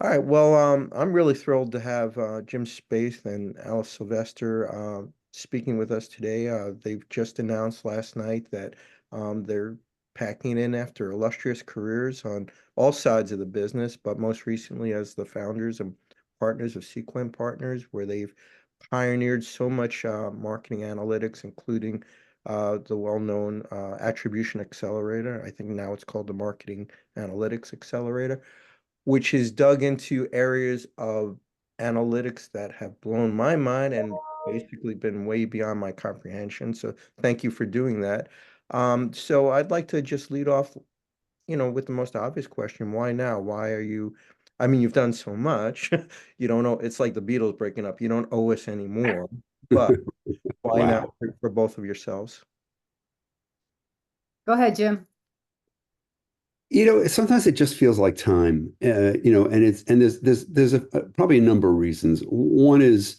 All right. Well, I'm really thrilled to have Jim Spaeth and Alice Sylvester speaking with us today. They've just announced last night that they're packing in after illustrious careers on all sides of the business, but most recently as the founders and partners of Sequent Partners, where they've pioneered so much marketing analytics, including the well-known attribution accelerator. I think now it's called the Marketing Analytics Accelerator, which is dug into areas of analytics that have blown my mind and basically been way beyond my comprehension. So thank you for doing that. So I'd like to just lead off, with the most obvious question. Why now? Why are you, I mean, you've done so much. You don't know, it's like the Beatles breaking up. You don't owe us anymore. But why now Wow. for both of yourselves? Go ahead, Jim. Sometimes it just feels like time, and probably a number of reasons. One is,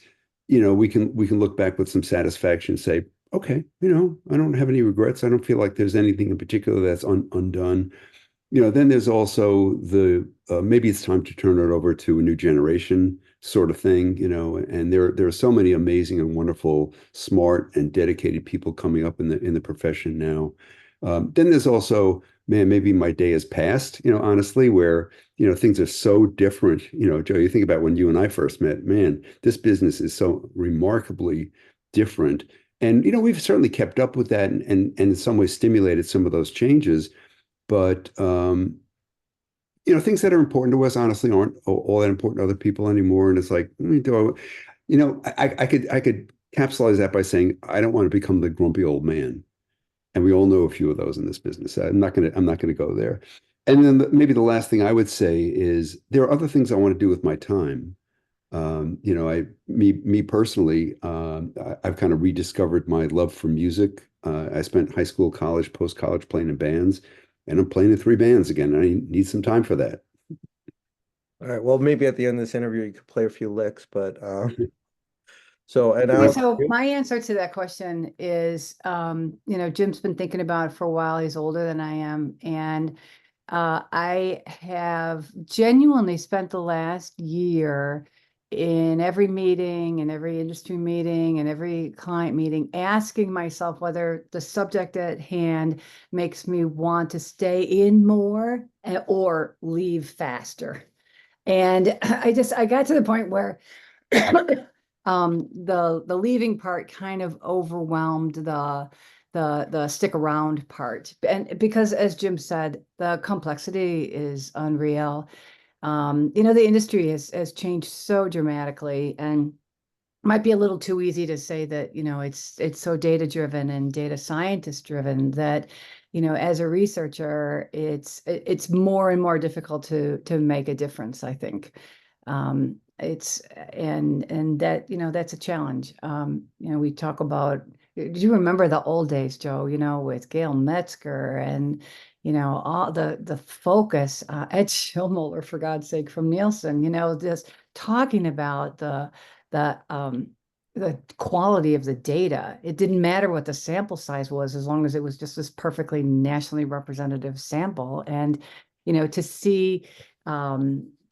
we can look back with some satisfaction and say, okay, I don't have any regrets. I don't feel like there's anything in particular that's undone. Then there's also the maybe it's time to turn it over to a new generation sort of thing, and there are so many amazing and wonderful, smart and dedicated people coming up in the profession now. Then there's also, man, maybe my day has passed, honestly, where, things are so different. Joe, you think about when you and I first met, man, this business is so remarkably different. And, we've certainly kept up with that and in some ways stimulated some of those changes. But things that are important to us honestly aren't all that important to other people anymore. And it's like, I could capsulize that by saying I don't want to become the grumpy old man. And we all know a few of those in this business. I'm not gonna go there. And then maybe the last thing I would say is there are other things I want to do with my time. Me personally, I've kind of rediscovered my love for music. I spent high school, college, post-college playing in bands, and I'm playing in three bands again. I need some time for that. All right. Well, maybe at the end of this interview, you could play a few licks, but so, and Okay, Alice, so my answer to that question is, Jim's been thinking about it for a while. He's older than I am. And I have genuinely spent the last year in every meeting and every industry meeting and every client meeting asking myself whether the subject at hand makes me want to stay in more or leave faster. And I got to the point where the leaving part kind of overwhelmed the stick around part. And because, as Jim said, the complexity is unreal. The industry has changed so dramatically, and might be a little too easy to say that, it's so data driven and data scientist driven that, as a researcher, it's more and more difficult to make a difference, I think. It's and that, that's a challenge. We talk about, do you remember the old days, Joe, with Gail Metzger and, all the focus, Ed Schilmuller, for God's sake, from Nielsen, just talking about the quality of the data. It didn't matter what the sample size was, as long as it was just this perfectly nationally representative sample. And,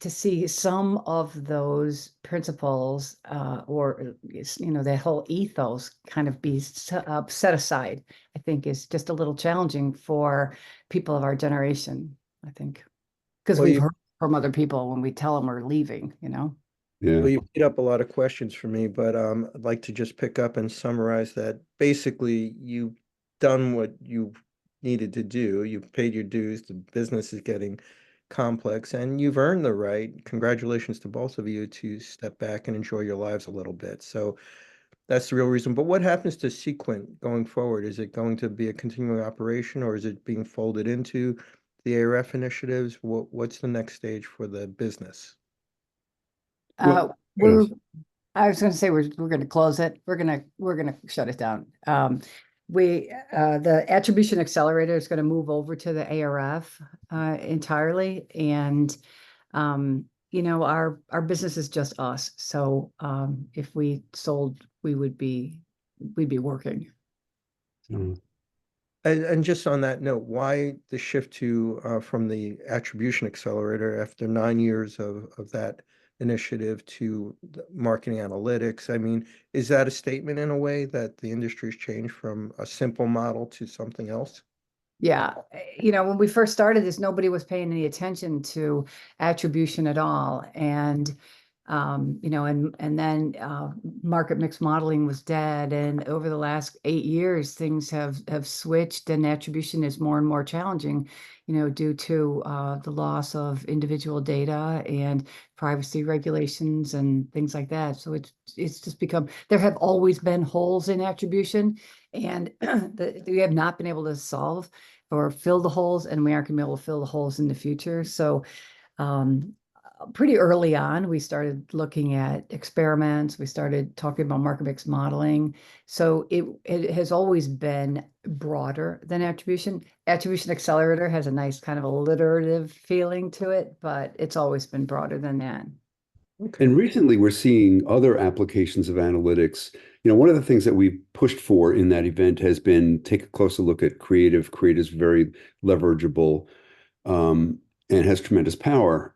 to see some of those principles, or that whole ethos kind of be set aside, I think is just a little challenging for people of our generation, I think, because well, we've you heard from other people when we tell them we're leaving. Yeah. Well, you beat up a lot of questions for me, but I'd like to just pick up and summarize that. Basically, you've done what you needed to do. You've paid your dues. The business is getting complex, and you've earned the right. Congratulations to both of you to step back and enjoy your lives a little bit. So that's the real reason. But what happens to Sequent going forward? Is it going to be a continuing operation, or is it being folded into the ARF initiatives? What's the next stage for the business? Uh, Well, we're I was going to say we're going to close it. We're going to shut it down. The attribution accelerator is going to move over to the ARF entirely, and our business is just us. So if we sold, we'd be working. Mm. And just on that note, why the shift to from the attribution accelerator after 9 years of that initiative to the marketing analytics? I mean, is that a statement in a way that the industry's changed from a simple model to something else? Yeah, when we first started this, nobody was paying any attention to attribution at all. And and then market mix modeling was dead. And over the last 8 years, things have switched, and attribution is more and more challenging, due to the loss of individual data and privacy regulations and things like that. So it's just become, there have always been holes in attribution, and we have not been able to solve or fill the holes, and we aren't going to be able to fill the holes in the future. So um, pretty early on, we started looking at experiments. We started talking about market mix modeling. So it has always been broader than attribution. Attribution accelerator has a nice kind of alliterative feeling to it, but it's always been broader than that. Okay. And recently, we're seeing other applications of analytics. One of the things that we've pushed for in that event has been take a closer look at creative. Creative is very leverageable, and has tremendous power.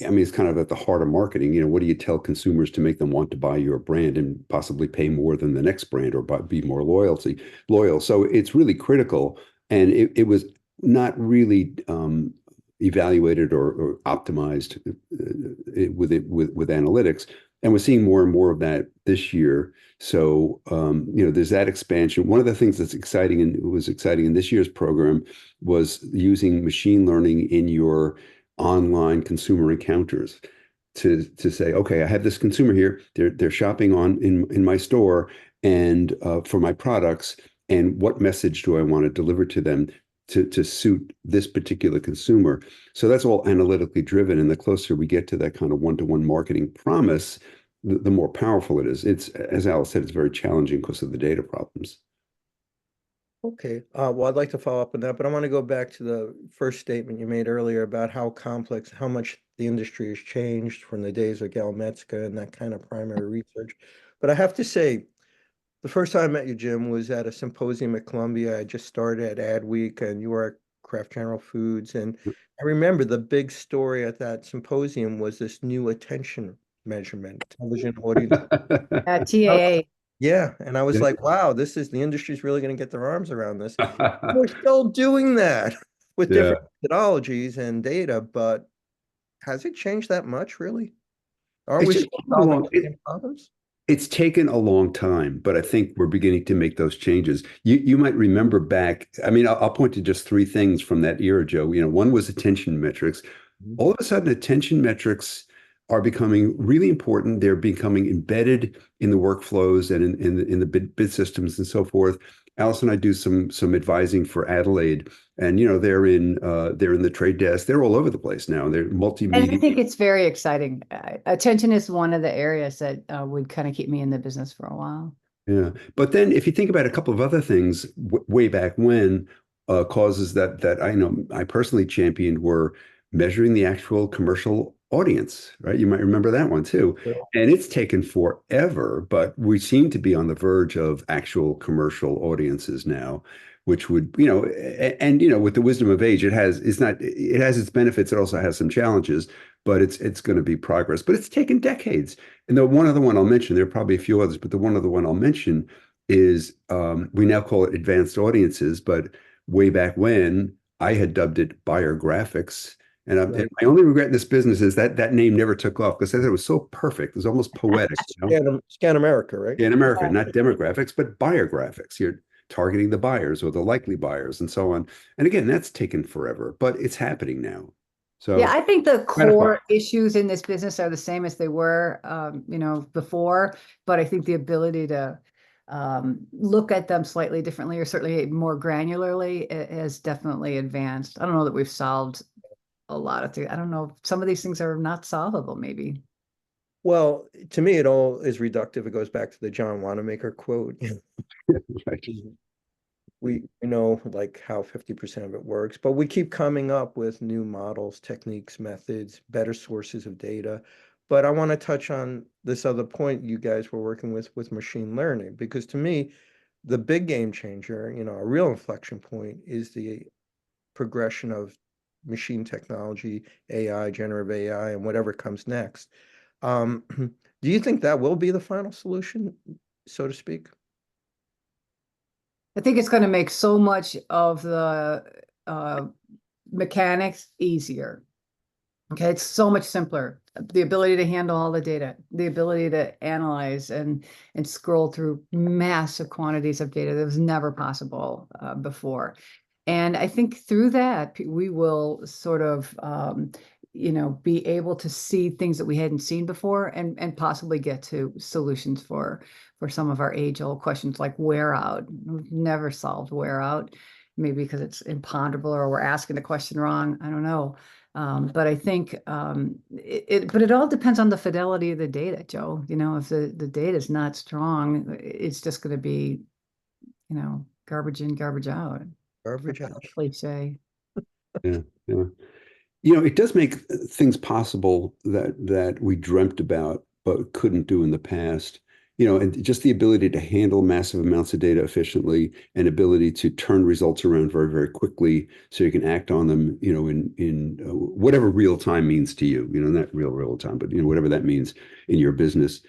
I mean, it's kind of at the heart of marketing. What do you tell consumers to make them want to buy your brand and possibly pay more than the next brand or be more loyal? So it's really critical. And it was not really evaluated or optimized with analytics. And we're seeing more and more of that this year. So, there's that expansion. One of the things that's exciting and was exciting in this year's program was using machine learning in your online consumer encounters to say, okay, I have this consumer here. They're shopping in my store and for my products, and what message do I want to deliver to them to suit this particular consumer? So that's all analytically driven, and the closer we get to that kind of one-to-one marketing promise, the more powerful it is. It's, as Alice said, it's very challenging because of the data problems. Okay. Well, I'd like to follow up on that, but I want to go back to the first statement you made earlier about how complex, how much the industry has changed from the days of Galmetzka and that kind of primary research. But I have to say, the first time I met you, Jim, was at a symposium at Columbia. I just started at Adweek, and you were at Kraft General Foods. And I remember the big story at that symposium was this new attention measurement, television audience. TAA. Yeah, and I was Yeah. like, wow, this is the industry's really going to get their arms around this. We're still doing that with Yeah. different methodologies and data, but has it changed that much, really? Aren't It's we just still taken a solving long, the same problems? it's taken a long time, but I think we're beginning to make those changes. You might remember back, I mean, I'll point to just three things from that era, Joe. One was attention metrics. Mhm. All of a sudden, attention metrics are becoming really important. They're becoming embedded in the workflows and in the bid systems and so forth. Alice and I do some advising for Adelaide, and they're in the trade desk. They're all over the place now. They're And I multimedia. think it's very exciting. Attention is one of the areas that would kind of keep me in the business for a while. Yeah, but then if you think about a couple of other things way back when, causes that I know I personally championed were measuring the actual commercial audience, right? You might remember that one too. And it's taken forever, but we seem to be on the verge of actual commercial audiences now, which would, with the wisdom of age, it has its benefits. It also has some challenges, but it's going to be progress. But it's taken decades. And the one other one I'll mention, there are probably a few others, but the one other one I'll mention is we now call it advanced audiences, but way back when I had dubbed it buyer graphics. And my only regret in this business is that name never took off because it was so perfect. It was almost poetic, Scan America, right? In America, not demographics, but buyer graphics. You're targeting the buyers or the likely buyers and so on. And again, that's taken forever, but it's happening now. Yeah, So I think the gratifying. core issues in this business are the same as they were, before. But I think the ability to look at them slightly differently, or certainly more granularly, has definitely advanced. I don't know that we've solved a lot of things. I don't know. Some of these things are not solvable, maybe. Well, to me, it all is reductive. It goes back to the John Wanamaker quote. Right. We know like how 50% of it works, but we keep coming up with new models, techniques, methods, better sources of data. But I want to touch on this other point you guys were working with machine learning, because to me, the big game changer, a real inflection point is the progression of machine technology, AI, generative AI, and whatever comes next. Do you think that will be the final solution, so to speak? I think it's going to make so much of the uh, mechanics easier. Okay, it's so much simpler. The ability to handle all the data, the ability to analyze and scroll through massive quantities of data that was never possible before. And I think through that, we will sort of, be able to see things that we hadn't seen before and possibly get to solutions for some of our age-old questions like wear out. We've never solved wear out, maybe because it's imponderable or we're asking the question wrong. I don't know. But I think but it all depends on the fidelity of the data, Joe. If the data is not strong, it's just going to be, garbage in, garbage out. Garbage out. Cliche. Yeah, yeah. It does make things possible that we dreamt about but couldn't do in the past. And just the ability to handle massive amounts of data efficiently and ability to turn results around very, very quickly so you can act on them, in whatever real time means to you, not real time, but whatever that means in your business.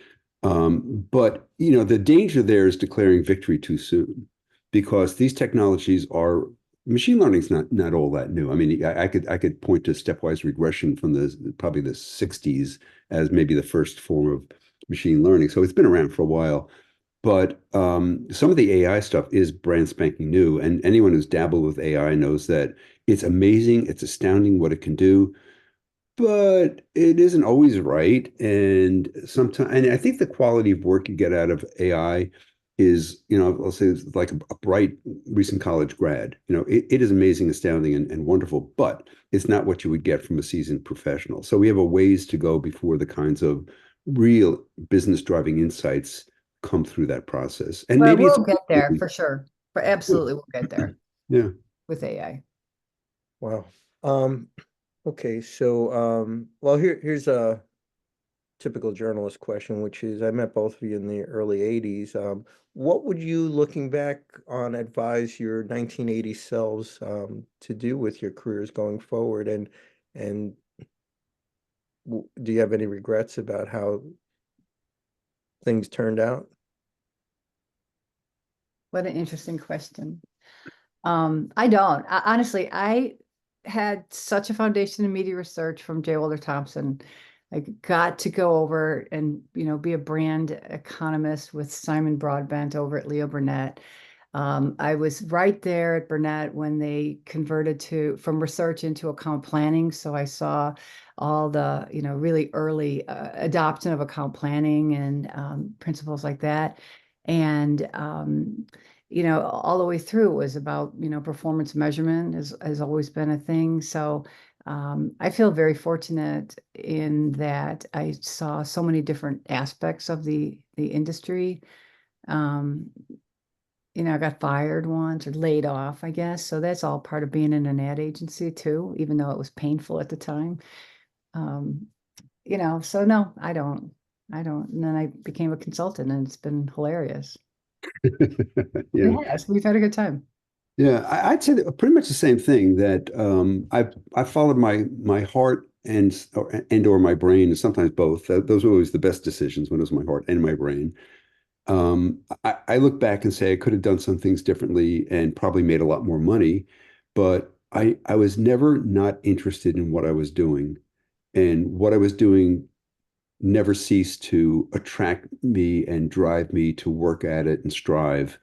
But the danger there is declaring victory too soon because these technologies are machine learning is not all that new. I mean, I could point to stepwise regression from probably the 60s as maybe the first form of machine learning. So it's been around for a while. But some of the AI stuff is brand spanking new. And anyone who's dabbled with AI knows that it's amazing, it's astounding what it can do, but it isn't always right. And sometimes, and I think the quality of work you get out of AI is, I'll say it's like a bright recent college grad. It is amazing, astounding, and wonderful, but it's not what you would get from a seasoned professional. So we have a ways to go before the kinds of real business driving insights come through that process. And Well, maybe it's we'll get there for sure. For absolutely, we'll get there yeah. with AI. Wow. Okay, so well, here's a typical journalist question, which is I met both of you in the early 80s. What would you, looking back on, advise your 1980s selves to do with your careers going forward? And do you have any regrets about how things turned out? What an interesting question. I don't. Honestly, I had such a foundation in media research from J. Walter Thompson. I got to go over and, be a brand economist with Simon Broadbent over at Leo Burnett. I was right there at Burnett when they converted from research into account planning. So I saw all the, really early adoption of account planning and principles like that. And all the way through was about, performance measurement has always been a thing. So I feel very fortunate in that I saw so many different aspects of the industry. Um, I got fired once or laid off, I guess. So that's all part of being in an ad agency too, even though it was painful at the time. Um, so no, I don't. And then I became a consultant and it's been hilarious. Yeah. Yes, we've had a good time. Yeah, I'd say that pretty much the same thing that I followed my heart and or my brain, and sometimes both. Those were always the best decisions when it was my heart and my brain. I look back and say I could have done some things differently and probably made a lot more money, but I was never not interested in what I was doing, and what I was doing never ceased to attract me and drive me to work at it and strive.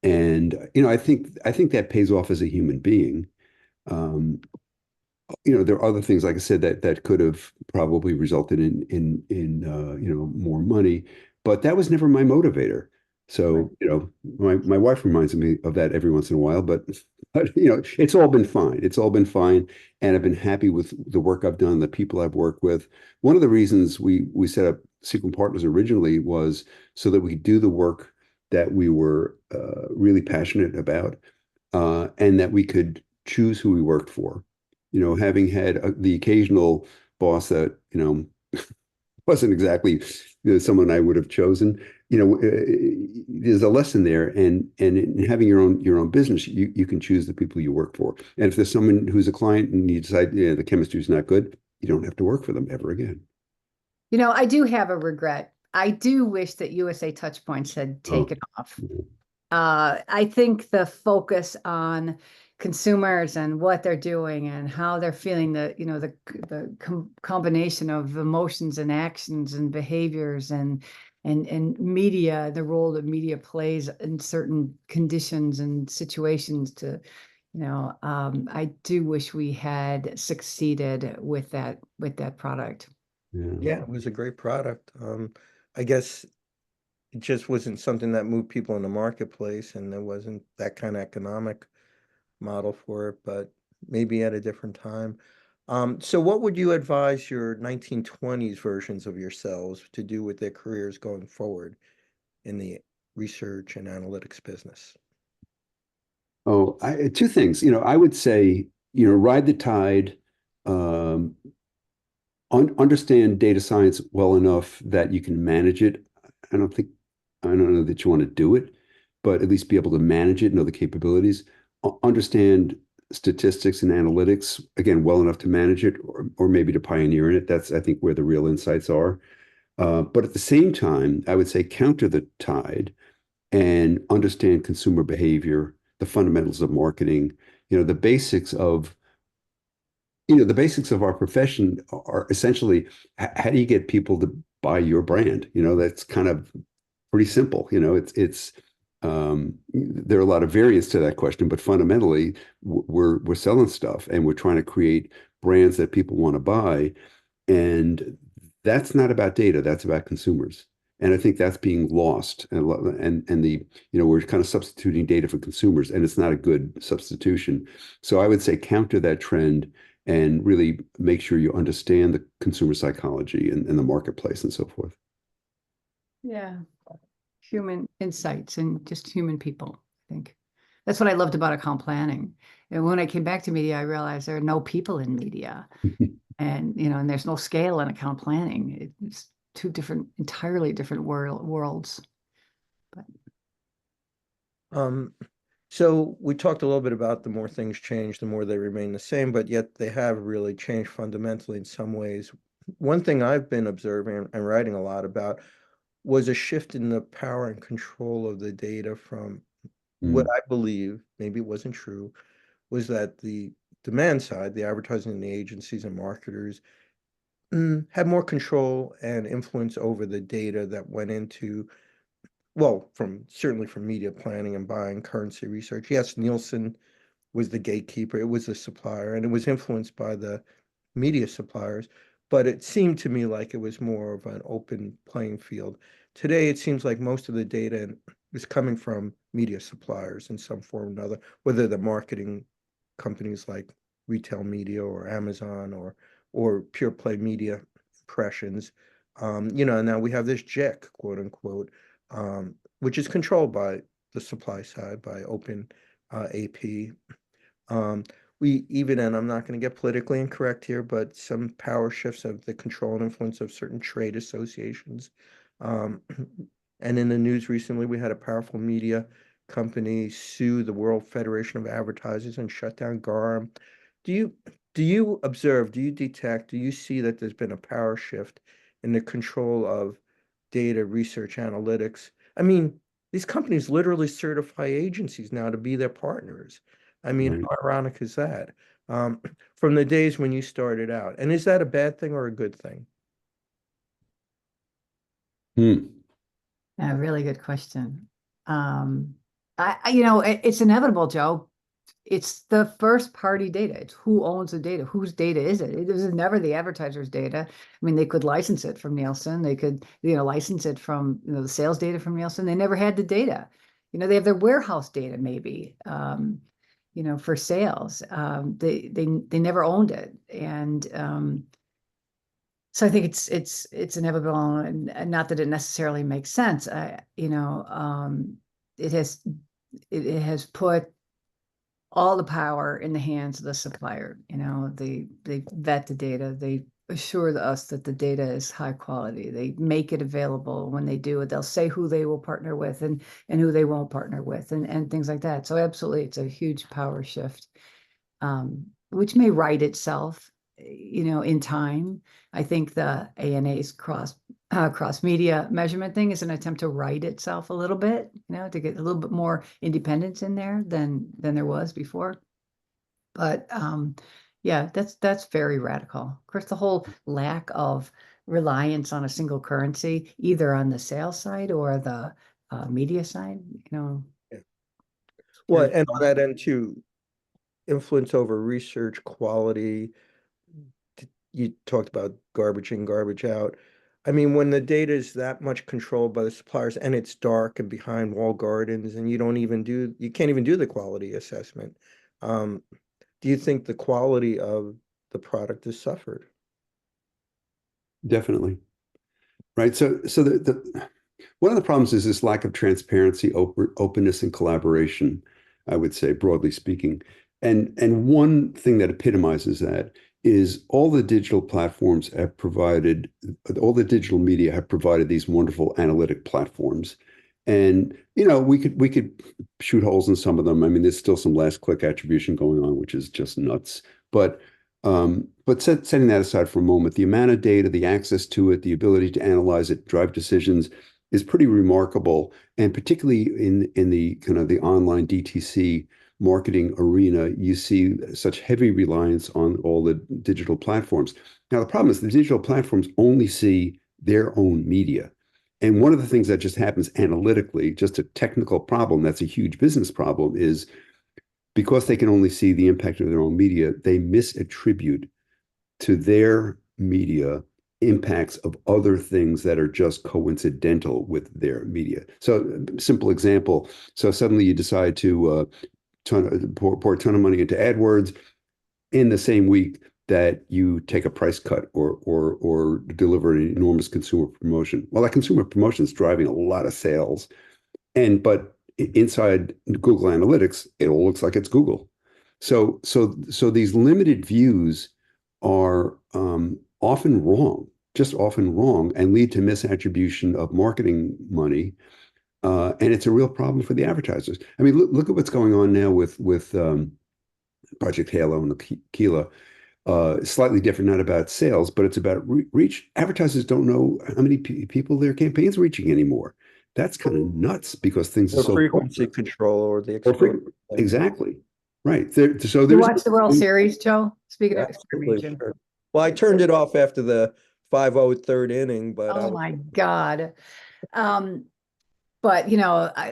And I think that pays off as a human being. Um, there are other things, like I said, that could have probably resulted in more money, but that was never my motivator. Right. So, my wife reminds me of that every once in a while, but it's all been fine. It's all been fine, and I've been happy with the work I've done, the people I've worked with. One of the reasons we set up Sequent Partners originally was so that we do the work that we were really passionate about, and that we could choose who we worked for. Having had the occasional boss that wasn't exactly someone I would have chosen, there's a lesson there, and in having your own business, you can choose the people you work for. And if there's someone who's a client and you decide, the chemistry is not good, you don't have to work for them ever again. I do have a regret. I do wish that USA Touchpoints had Oh, taken off. I think the focus on consumers and what they're doing and how they're feeling, the combination of emotions and actions and behaviors and media, the role that media plays in certain conditions and situations I do wish we had succeeded with that product. yeah. Yeah, it was a great product. I guess it just wasn't something that moved people in the marketplace, and there wasn't that kind of economic model for it, but maybe at a different time. So what would you advise your 1920s versions of yourselves to do with their careers going forward in the research and analytics business? Oh, two things. I would say, ride the tide, um, understand data science well enough that you can manage it. I don't think, I don't know that you want to do it, but at least be able to manage it, know the capabilities, understand statistics and analytics, again, well enough to manage it or maybe to pioneer in it. That's, I think, where the real insights are. But at the same time, I would say counter the tide and understand consumer behavior, the fundamentals of marketing, the basics of the basics of our profession are essentially how do you get people to buy your brand? That's kind of pretty simple. There are a lot of variants to that question, but fundamentally, we're selling stuff and we're trying to create brands that people want to buy, and that's not about data. That's about consumers. And I think that's being lost. We're kind of substituting data for consumers, and it's not a good substitution. So I would say counter that trend and really make sure you understand the consumer psychology and the marketplace and so forth. Yeah. Human insights and just human people, I think. That's what I loved about account planning. And when I came back to media, I realized there are no people in media. And there's no scale in account planning. It's two entirely different worlds. But Um, so we talked a little bit about the more things change, the more they remain the same, but yet they have really changed fundamentally in some ways. One thing I've been observing and writing a lot about was a shift in the power and control of the data from what Mm, I believe, maybe it wasn't true, was that the demand side, the advertising and the agencies and marketers, had more control and influence over the data that went into, well, certainly from media planning and buying currency research. Yes, Nielsen was the gatekeeper, it was the supplier, and it was influenced by the media suppliers, but it seemed to me like it was more of an open playing field. Today, it seems like most of the data is coming from media suppliers in some form or another, whether the marketing companies like retail media or Amazon or pure play media impressions. Now we have this JEC, quote unquote, which is controlled by the supply side, by open AP. Um, we even, and I'm not going to get politically incorrect here, but some power shifts of the control and influence of certain trade associations. Um, and in the news recently, we had a powerful media company sue the World Federation of Advertisers and shut down GARM. Do you do you observe, do you detect, do you see that there's been a power shift in the control of data research analytics? I mean, these companies literally certify agencies now to be their partners. I mean, right. how ironic is that? Um, from the days when you started out. And is that a bad thing or a good thing? Mm, a really good question. Um, it's inevitable, Joe. It's the first party data. It's who owns the data. Whose data is it? It was never the advertiser's data. I mean, they could license it from Nielsen. They could, license it from, the sales data from Nielsen. They never had the data. They have their warehouse data maybe, for sales. They never owned it. And so I think it's inevitable, and not that it necessarily makes sense. It has it has put all the power in the hands of the supplier. They vet the data, they assure us that the data is high quality. They make it available. When they do it, they'll say who they will partner with and who they won't partner with and things like that. So absolutely, it's a huge power shift, which may right itself, in time. I think the ANA's cross media measurement thing is an attempt to right itself a little bit, to get a little bit more independence in there than there was before. But yeah, that's very radical. Of course, the whole lack of reliance on a single currency, either on the sales side or the media side, Yeah. Well, very and on that end too, influence over research quality. You talked about garbage in, garbage out. I mean, when the data is that much controlled by the suppliers and it's dark and behind wall gardens and you can't even do the quality assessment. Um, do you think the quality of the product has suffered? Definitely. Right. So the one of the problems is this lack of transparency, openness, and collaboration, I would say, broadly speaking. And one thing that epitomizes that is all the digital platforms have provided, all the digital media have provided these wonderful analytic platforms. And we could shoot holes in some of them. I mean, there's still some last click attribution going on, which is just nuts. But setting that aside for a moment, the amount of data, the access to it, the ability to analyze it, drive decisions is pretty remarkable. And particularly in the kind of the online DTC marketing arena, you see such heavy reliance on all the digital platforms. Now, the problem is the digital platforms only see their own media. And one of the things that just happens analytically, just a technical problem, that's a huge business problem, is because they can only see the impact of their own media, they misattribute to their media impacts of other things that are just coincidental with their media. So, simple example. So suddenly you decide to pour a ton of money into AdWords in the same week that you take a price cut or deliver an enormous consumer promotion. Well, that consumer promotion is driving a lot of sales, but inside Google Analytics, it all looks like it's Google. So these limited views are just often wrong, and lead to misattribution of marketing money. And it's a real problem for the advertisers. I mean, look at what's going on now with Project Halo and Aquila. Slightly different, not about sales, but it's about reach. Advertisers don't know how many people their campaigns are reaching anymore. That's kind of nuts because things are The so frequency control or the or exposure. exactly right. So You there's watch the World Series, Joe? Speaking Yeah, of absolutely, distribution. sure. Well, I turned it off after the 5-0 third inning, but I Oh was my God. Um, but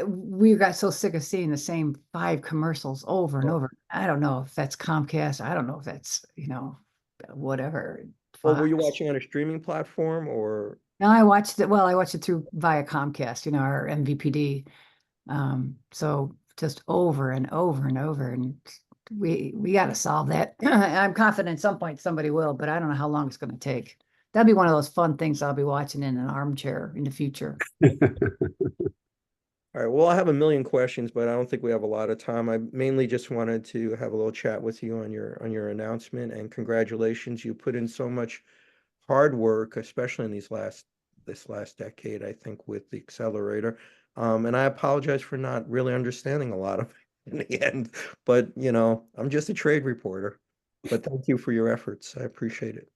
we got so sick of seeing the same 5 commercials over and over. I don't know if that's Comcast. I don't know if that's, whatever. well, were you Fox. watching on a streaming platform or? No, I watched it. Well, I watched it through via Comcast, our MVPD. So just over and over and over, and we got to solve that. I'm confident at some point somebody will, but I don't know how long it's going to take. That'd be one of those fun things I'll be watching in an armchair in the future. All right, well, I have a million questions, but I don't think we have a lot of time. I mainly just wanted to have a little chat with you on your announcement, and congratulations. You put in so much hard work, especially in this last decade, I think, with the accelerator. And I apologize for not really understanding a lot of it in the end, but I'm just a trade reporter. But thank you for your efforts. I appreciate it.